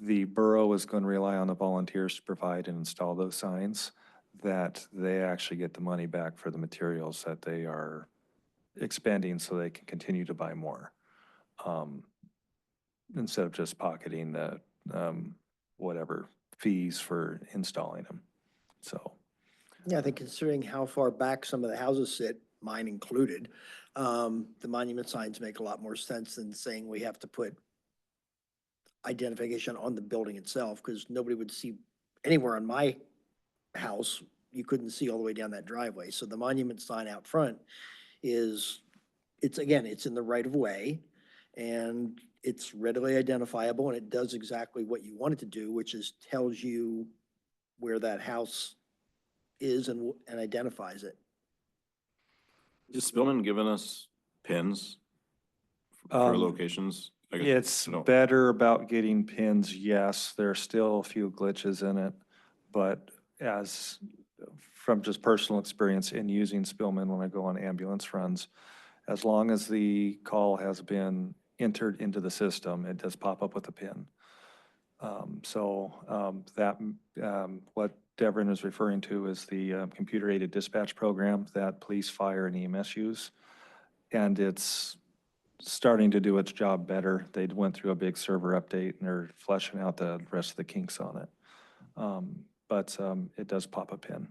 the borough is going to rely on the volunteers to provide and install those signs, that they actually get the money back for the materials that they are expending so they can continue to buy more. Instead of just pocketing the, whatever fees for installing them. So, Yeah, I think considering how far back some of the houses sit, mine included, the monument signs make a lot more sense than saying we have to put identification on the building itself, because nobody would see anywhere on my house. You couldn't see all the way down that driveway. So the monument sign out front is, it's, again, it's in the right of way and it's readily identifiable and it does exactly what you want it to do, which is tells you where that house is and identifies it. Is Spillman giving us pins for Um, locations? I guess it's no. better about getting pins, yes. There are still a few glitches in it, but as from just personal experience in using Spillman when I go on ambulance runs, as long as the call has been entered into the system, it does pop up with a pin. What Devin is referring to is the computer-aided dispatch program that police, fire, and EMS use. And it's starting to do its job better. They went through a big server update and they're fleshing out the rest of the kinks on it. But it does pop a pin.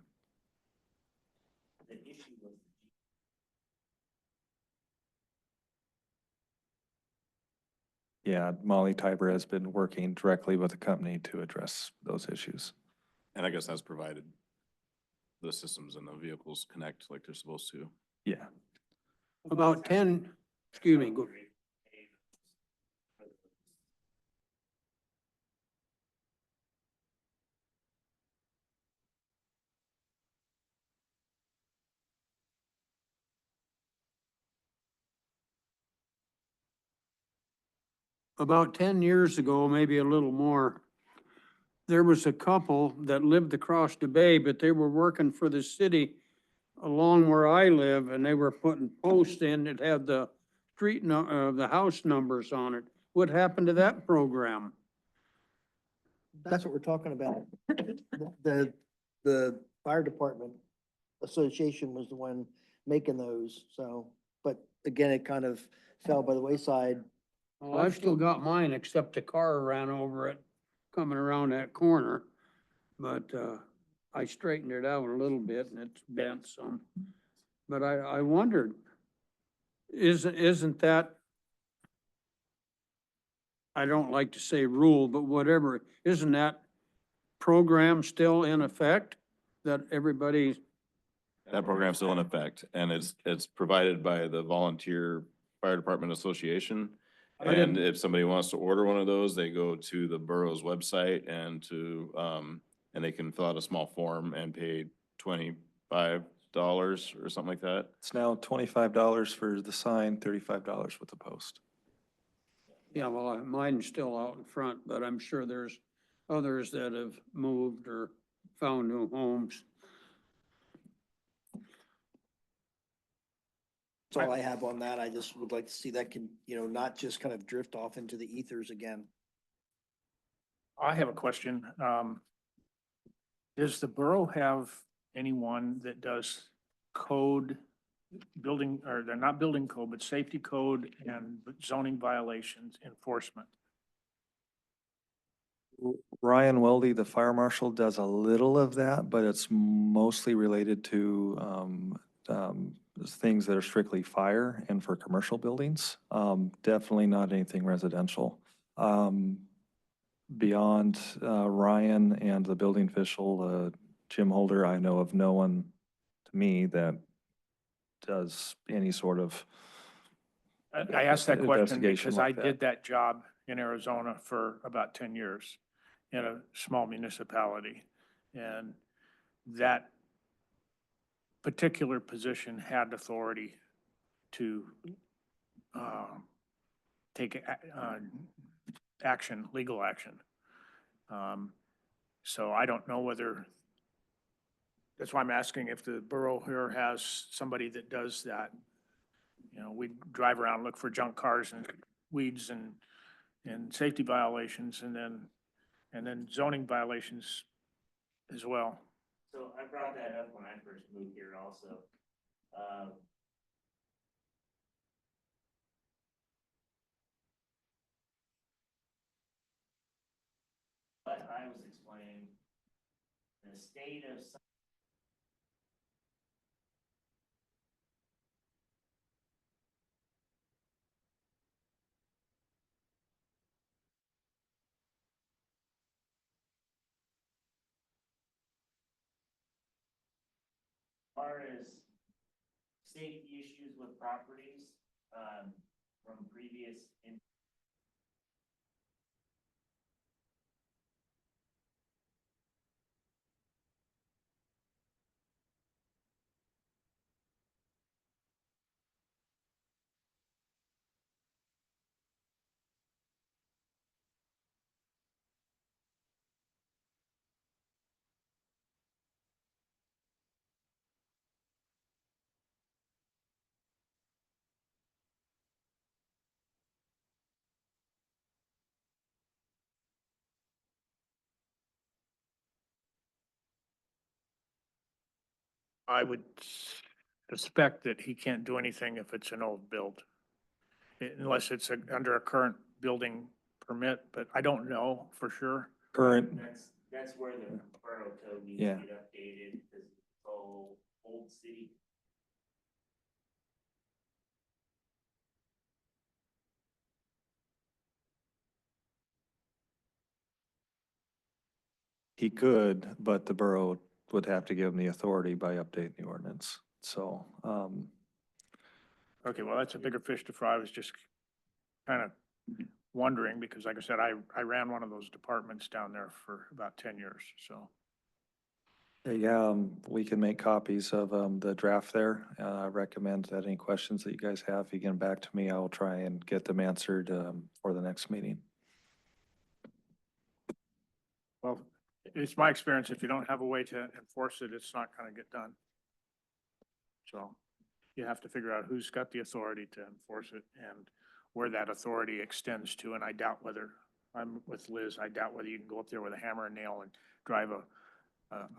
The issue was Yeah, Molly Tiber has been working directly with the company to address those issues. And I guess that's provided the systems and the vehicles connect like they're supposed to. Yeah. About 10, excuse me, go. About 10 years ago, maybe a little more, there was a couple that lived across the bay, but they were working for the city along where I live, and they were putting posts in that had the the house numbers on it. What happened to that program? That's what we're talking about. The fire department association was the one making those, so, but again, it kind of fell by the wayside. Well, I've still got mine, except the car ran over it coming around that corner. But, I straightened it out a little bit and it's bent some. But I wondered, isn't that, I don't like to say rule, but whatever, isn't that program still in effect? That everybody, That program's still in effect and it's provided by the Volunteer Fire Department Association. I didn't- And if somebody wants to order one of those, they go to the borough's website and and they can fill out a small form and pay $25 or something like that. It's now $25 for the sign, $35 with the post. yeah, well, mine's still out in front, but I'm sure there's others that have moved or found new homes. That's all I have on that. I just would like to see that can, not just kind of drift off into the ethers again. I have a question. Does the borough have anyone that does code, building, or they're not building code, but safety code and zoning violations enforcement? Ryan Weldy, the fire marshal, does a little of that, but it's mostly related to things that are strictly fire and for commercial buildings. Definitely not anything residential. Beyond Ryan and the building official, Jim Holder, I know of no one to me that does any sort of I asked that question investigation because like I did that job in Arizona for about 10 years in a small municipality. And that particular position had authority to take action, legal action. So I don't know whether, that's why I'm asking if the borough here has somebody that does that. You know, we drive around, look for junk cars and weeds and safety violations and then zoning violations as well. So I brought that up when I first moved here also. But I was explaining the state of far as safety issues with properties, from previous. I would suspect that he can't do anything if it's an old build, unless it's under a current building permit, but I don't know for sure. current. That's where the borough code needs Yeah. to get updated, because it's all old city. He could, but the borough would have to give him the authority by updating the ordinance. So, Okay, well, that's a bigger fish to fry. I was just kind of wondering, because like I said, I ran one of those departments down there for about 10 years, so. yeah, we can make copies of the draft there. I recommend that any questions that you guys have, you get them back to me. I will try and get them answered for the next meeting. Well, it's my experience, if you don't have a way to enforce it, it's not gonna get done. So you have to figure out who's got the authority to enforce it and where that authority extends to, and I doubt whether, I'm with Liz, I doubt whether you can go up there with a hammer and nail and drive a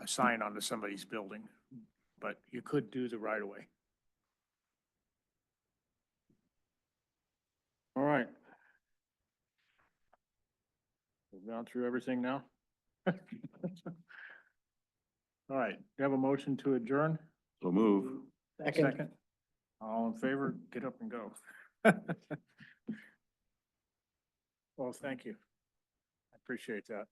sign onto somebody's building, but you could do the right of way. All right. We've gone through everything now? All right, do you have a motion to adjourn? So move. Second. All in favor, get up and go. Well, thank you. I appreciate that.